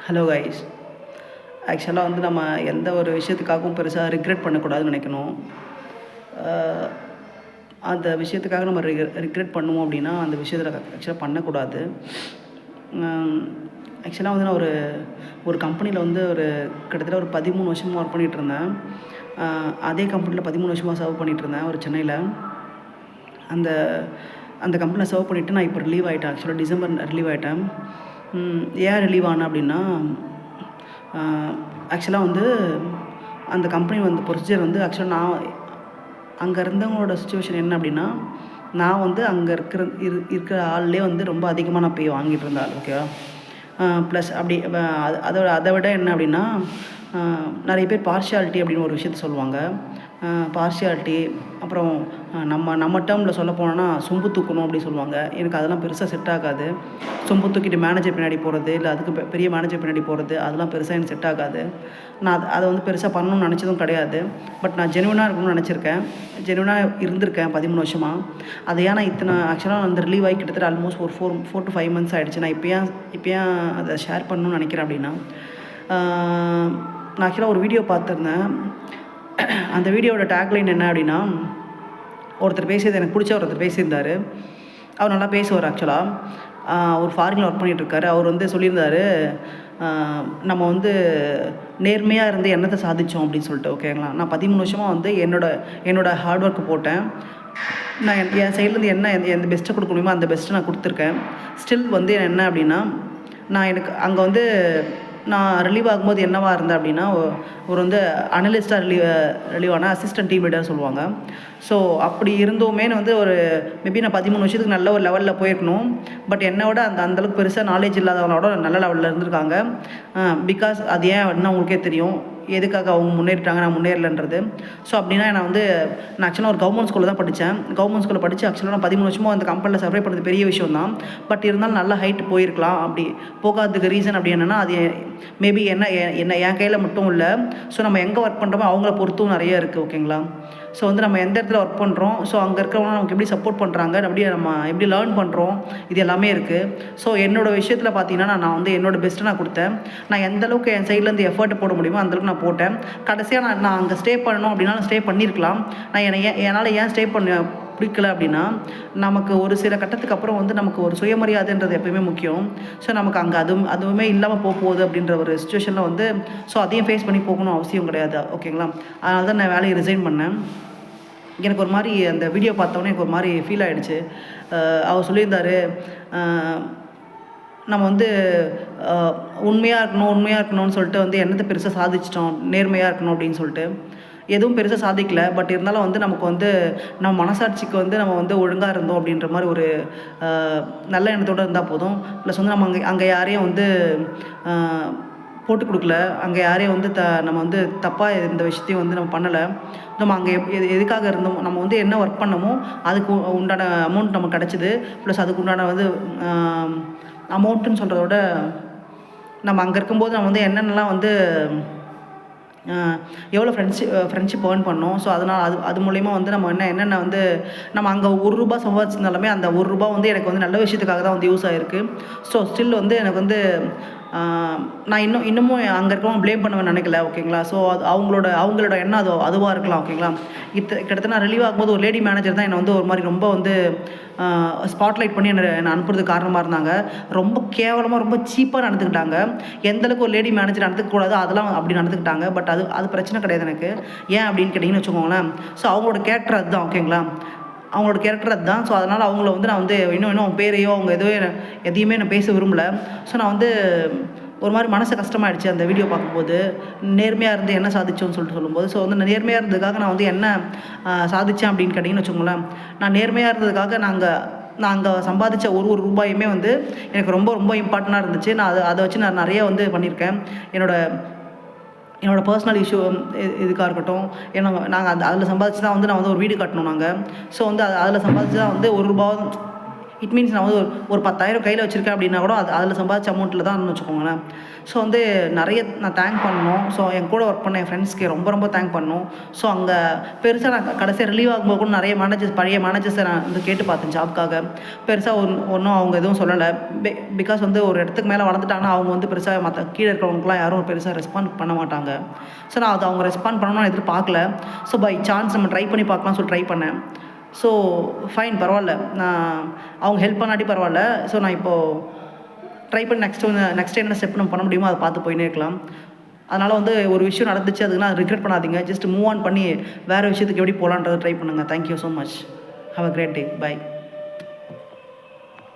Hello guys. ஆக்சுவலாக வந்து நம்ம எந்த ஒரு விஷயத்துக்காகவும் பெருசாக ரிக்ரெட் பண்ணக்கூடாதுன்னு நினைக்கணும். அந்த விஷயத்துக்காக நம்ம ரிக்ரெட் பண்ணுவோம் அப்படின்னா அந்த விஷயத்தில் ஆக்சுவலாக பண்ணக்கூடாது. ஆக்சுவலாக வந்து நான் ஒரு கம்பெனியில் வந்து கிட்டத்தட்ட ஒரு 13 வருஷமாக ஒர்க் பண்ணிகிட்ருந்தேன். அதே கம்பெனியில் 13 வருஷமாக சர்வ் பண்ணிகிட்ருந்தேன் ஒரு சென்னையில். அந்த அந்த கம்பெனியில் சர்வ் பண்ணிவிட்டு நான் இப்போ ரிலீவ் ஆகிட்டேன். ஆக்சுவலாக டிசம்பர் ரிலீவ் ஆகிட்டேன். ஏன் ரிலீவ் ஆனேன் அப்படின்னா, ஆக்சுவலாக வந்து அந்த கம்பெனி வந்து ப்ரொசீஜர் வந்து ஆக்சுவலாக நான் அங்கே இருந்தவங்களோட சுச்சுவேஷன் என்ன அப்படின்னா, நான் வந்து அங்கே இருக்கிற ஆள்லேயே வந்து ரொம்ப அதிகமாக நான் போய் வாங்கிட்டு இருந்த ஆள். ஓகேவா? ப்ளஸ் அப்படி அதை விட என்ன அப்படின்னா, நிறைய பேர் பார்ஷியாலிட்டி அப்படின்னு ஒரு விஷயத்த சொல்லுவாங்க. பார்ஷியாலிட்டி, அப்புறம் நம்ம டேர்மில் சொல்ல போனோன்னா சொம்பு தூக்கணும் அப்படின்னு சொல்லுவாங்க. எனக்கு அதெல்லாம் பெருசாக செட் ஆகாது. சொம்பு தூக்கிட்டு மேனேஜர் பின்னாடி போகிறது, இல்லை அதுக்கு பெரிய மேனேஜர் பின்னாடி போகிறது, அதெல்லாம் பெருசாக எனக்கு செட் ஆகாது. நான் அதை வந்து பெருசாக பண்ணணும்னு நினச்சதும் கிடையாது. பட் நான் ஜெனுவனாக இருக்கணும்னு நினச்சிருக்கேன். ஜெனுவனாக இருந்திருக்கேன் 13 வருஷமாக. அதை ஏன் நான் இத்தனை ஆக்சுவலாக அந்த ரிலீவ் ஆகி கிட்டத்தட்ட ஆல்மோஸ்ட் ஒரு 4 to 5 months ஆகிடுச்சு. நான் இப்போ ஏன் அதை ஷேர் பண்ணணும்னு நினைக்கிறேன் அப்படின்னா, நான் ஆக்சுவலாக ஒரு வீடியோ பார்த்துருந்தேன். அந்த வீடியோவோட டேக்லைன் என்ன அப்படின்னா, எனக்கு பிடிச்ச ஒருத்தர் பேசியிருந்தார். அவர் நல்லா பேசுவார். ஆக்சுவலாக ஒரு ஃபாரினில் ஒர்க் பண்ணிகிட்ருக்காரு. அவர் வந்து சொல்லியிருந்தார், நம்ம வந்து நேர்மையாக இருந்து என்னத்தை சாதித்தோம் அப்படின்னு சொல்லிட்டு. ஓகேங்களா? நான் 13 வருஷமாக வந்து என்னோட ஹார்ட் ஒர்க்கு போட்டேன். நான் என் சைட்லேருந்து எந்த பெஸ்ட்டை கொடுக்க முடியுமோ அந்த பெஸ்ட்டை நான் கொடுத்துருக்கேன். ஸ்டில் வந்து என்ன அப்படின்னா, எனக்கு அங்கே வந்து நான் ரிலீவ் ஆகும்போது என்னவா இருந்தேன் அப்படின்னா, ஒரு வந்து அனலிஸ்ட்டாக ரிலீவ் ஆனால் அசிஸ்டன்ட் டீம் லீடர் சொல்லுவாங்க. ஸோ அப்படி இருந்தோமே வந்து மேபி நான் 13 வருஷத்துக்கு நல்ல ஒரு லெவலில் போயிருக்கணும். பட் என்னோட அந்தளவுக்கு பெருசாக நாலேஜ் இல்லாதவங்களோட நல்ல லெவலில் இருந்திருக்காங்க. பிகாஸ் அது ஏன் அப்படின்னா உங்களுக்கே தெரியும் எதுக்காக அவங்க முன்னேறிட்டாங்க, நான் முன்னேறலன்றது. ஸோ அப்படின்னா நான் ஆக்சுவலாக ஒரு கவர்மெண்ட் ஸ்கூலில் தான் படித்தேன். கவர்மெண்ட் ஸ்கூலில் படித்து ஆக்சுவலாக நான் 13 வருஷமாக அந்த கம்பெனியில் சர்வை பண்ணுறது பெரிய விஷயம் தான். பட் இருந்தாலும் நல்ல ஹைட் போயிருக்கலாம். அப்படி போகாததுக்கு ரீசன் அப்படி என்னென்னா, அது மேபி என் கையில் மட்டும் இல்லை. ஸோ நம்ம எங்கே ஒர்க் பண்ணுறோமோ அவங்கள பொறுத்தும் நிறைய இருக்குது. ஓகேங்களா? ஸோ வந்து நம்ம எந்த இடத்துல ஒர்க் பண்ணுறோம், ஸோ அங்கே இருக்கிறவங்க நமக்கு எப்படி சப்போர்ட் பண்ணுறாங்க, நம்ம எப்படி லேர்ன் பண்ணுறோம், இது எல்லாமே இருக்குது. ஸோ என்னோடய விஷயத்தில் பார்த்தீங்கன்னா, நான் வந்து என்னோடய பெஸ்ட்டை நான் கொடுத்தேன். நான் எந்தளவுக்கு என் சைட்லேருந்து எஃபர்ட் போட முடியுமோ அந்தளவுக்கு நான் போட்டேன். கடைசியாக நான் அங்கே ஸ்டே பண்ணணும் அப்படின்னா ஸ்டே பண்ணியிருக்கலாம். என்னால் ஏன் ஸ்டே பண்ண பிடிக்கல அப்படின்னா, நமக்கு ஒரு சில கட்டத்துக்கு அப்புறம் வந்து நமக்கு ஒரு சுயமரியாதைன்றது எப்போயுமே முக்கியம். ஸோ நமக்கு அங்கே அதுவுமே இல்லாமல் போகுது அப்படின்ற ஒரு சுச்சுவேஷனில் வந்து, ஸோ அதையும் ஃபேஸ் பண்ணி போகணும் அவசியம் கிடையாது. ஓகேங்களா? அதனால தான் நான் வேலையை ரிசைன் பண்ணேன். எனக்கு ஒரு மாதிரி அந்த வீடியோ பார்த்தோன்னே எனக்கு ஒரு மாதிரி ஃபீல் ஆகிடுச்சு. அவர் சொல்லியிருந்தார், நம்ம வந்து உண்மையாக இருக்கணும்னு சொல்லிட்டு வந்து என்னத்தை பெருசாக சாதிச்சிட்டோம், நேர்மையாக இருக்கணும் அப்படின்னு சொல்லிட்டு. எதுவும் பெருசாக சாதிக்கல. பட் இருந்தாலும் வந்து நமக்கு வந்து நம்ம மனசாட்சிக்கு வந்து நம்ம வந்து ஒழுங்காக இருந்தோம் அப்படின்ற மாதிரி ஒரு நல்ல எண்ணத்தோடு இருந்தால் போதும். ப்ளஸ் வந்து நம்ம அங்கே யாரையும் வந்து போட்டு கொடுக்கல. அங்கே யாரையும் வந்து நம்ம வந்து தப்பாக எந்த விஷயத்தையும் வந்து நம்ம பண்ணலை. நம்ம அங்கே எதுக்காக இருந்தோமோ, நம்ம வந்து என்ன ஒர்க் பண்ணமோ அதுக்கு உண்டான அமௌண்ட் நமக்கு கிடச்சிது. ப்ளஸ் அதுக்கு உண்டான வந்து அமௌண்ட்டுன்னு சொல்கிறத விட, நம்ம அங்கே இருக்கும்போது நம்ம வந்து என்னென்னலாம் வந்து எவ்வளோ ஃப்ரெண்ட்ஷிப் ஏர்ன் பண்ணோம். ஸோ அதனால் அது மூலயமா வந்து நம்ம என்னென்ன வந்து நம்ம அங்கே ₹1 சம்பாதிச்சிருந்தாலுமே அந்த ₹1 வந்து எனக்கு வந்து நல்ல விஷயத்துக்காக தான் வந்து யூஸ் ஆகிருக்கு. ஸோ ஸ்டில் வந்து எனக்கு வந்து நான் இன்னமும் அங்கே இருக்கவங்க ப்ளேம் பண்ணுவேன்னு நினைக்கல. ஓகேங்களா? ஸோ அவங்களோட எண்ணம் அதுவாக இருக்கலாம். ஓகேங்களா? கிட்டத்தட்ட நான் ரிலீவ் ஆகும்போது ஒரு லேடி மேனேஜர் தான் என்னை வந்து ஒரு மாதிரி ரொம்ப வந்து ஸ்பாட்லைட் பண்ணி என்னை அனுப்புறதுக்கு காரணமாக இருந்தாங்க. ரொம்ப கேவலமாக, ரொம்ப சீப்பாக நடந்துக்கிட்டாங்க. எந்தளவுக்கு ஒரு லேடி மேனேஜர் நடந்துக்கக்கூடாது அதெல்லாம் அப்படி நடந்துக்கிட்டாங்க. பட் அது பிரச்சனை கிடையாது எனக்கு. ஏன் அப்படின்னு கேட்டிங்கன்னு வச்சுக்கோங்களேன், ஸோ அவங்களோட கேரக்டர் அதுதான். ஓகேங்களா? அவங்களோட கேரக்டர் அதுதான். ஸோ அதனால் அவங்கள வந்து நான் வந்து இன்னும் பேரையோ அவங்க எதையுமே நான் பேச விரும்பலை. ஸோ நான் வந்து ஒரு மாதிரி மனசு கஷ்டமாயிடுச்சு அந்த வீடியோ பார்க்கும்போது. நேர்மையாக இருந்து என்ன சாதிச்சோன்னு சொல்லும்போது, ஸோ வந்து நேர்மையாக இருந்ததுக்காக நான் வந்து என்ன சாதித்தேன் அப்படின்னு கேட்டிங்கன்னு வச்சுக்கோங்களேன், நான் நேர்மையாக இருந்ததுக்காக நான் அங்கே சம்பாதிச்ச ஒரு ரூபாயுமே வந்து எனக்கு ரொம்ப ரொம்ப இம்பார்ட்டண்ட்டாக இருந்துச்சு. நான் அதை வச்சு நான் நிறைய வந்து பண்ணியிருக்கேன். என்னோடய பர்சனல் இஷ்யூ இதுக்காக இருக்கட்டும். ஏன்னா நாங்கள் அதில் சம்பாதிச்சு தான் வந்து நான் வந்து ஒரு வீடு கட்டணும் நாங்கள். ஸோ வந்து அதில் சம்பாதிச்சு தான் வந்து ₹1 இட் மீன்ஸ் நான் வந்து ஒரு 10,000 கையில் வச்சுருக்கேன் அப்படின்னா கூட அதில் சம்பாதிச்ச அமௌண்ட்டில் தான் வச்சுக்கோங்களேன். ஸோ வந்து நிறைய நான் தேங்க் பண்ணணும். ஸோ என் கூட ஒர்க் பண்ண என் ஃப்ரெண்ட்ஸ்க்கு ரொம்ப ரொம்ப தேங்க் பண்ணணும். ஸோ அங்கே பெருசாக நான் கடைசியாக ரிலீவ் ஆகும்போது கூட நிறைய பழைய மேனேஜர்ஸை நான் வந்து கேட்டு பார்த்தேன் ஜாப்க்காக. பெருசாக ஒன்றும் அவங்க எதுவும் சொல்லலை. பிகாஸ் வந்து ஒரு இடத்துக்கு மேலே வளர்ந்துட்டாங்கன்னா அவங்க வந்து பெருசாக மற்ற கீழே இருக்கிறவங்களுக்குலாம் யாரும் பெருசாக ரெஸ்பாண்ட் பண்ண மாட்டாங்க. ஸோ நான் அது அவங்க ரெஸ்பாண்ட் பண்ணணும்னு எதிர்பார்க்கல. ஸோ பை சான்ஸ் நம்ம ட்ரை பண்ணி பார்க்கலாம் ட்ரை பண்ணேன். ஸோ ஃபைன், பரவாயில்ல. நான் அவங்க ஹெல்ப் பண்ணாட்டி பரவாயில்ல. ஸோ நான் இப்போது ட்ரை பண்ணி நெக்ஸ்ட் என்ன ஸ்டெப் நம்ம பண்ண முடியுமோ அதை பார்த்து போயினே இருக்கலாம். அதனால் வந்து ஒரு விஷயம் நடந்துச்சு அதுக்குன்னா ரிக்ரெட் பண்ணாதீங்க. ஜஸ்ட் மூவ் ஆன் பண்ணி வேறு விஷயத்துக்கு எப்படி போகலான்றதை ட்ரை பண்ணுங்கள். Thank you so much. Have a great day. By.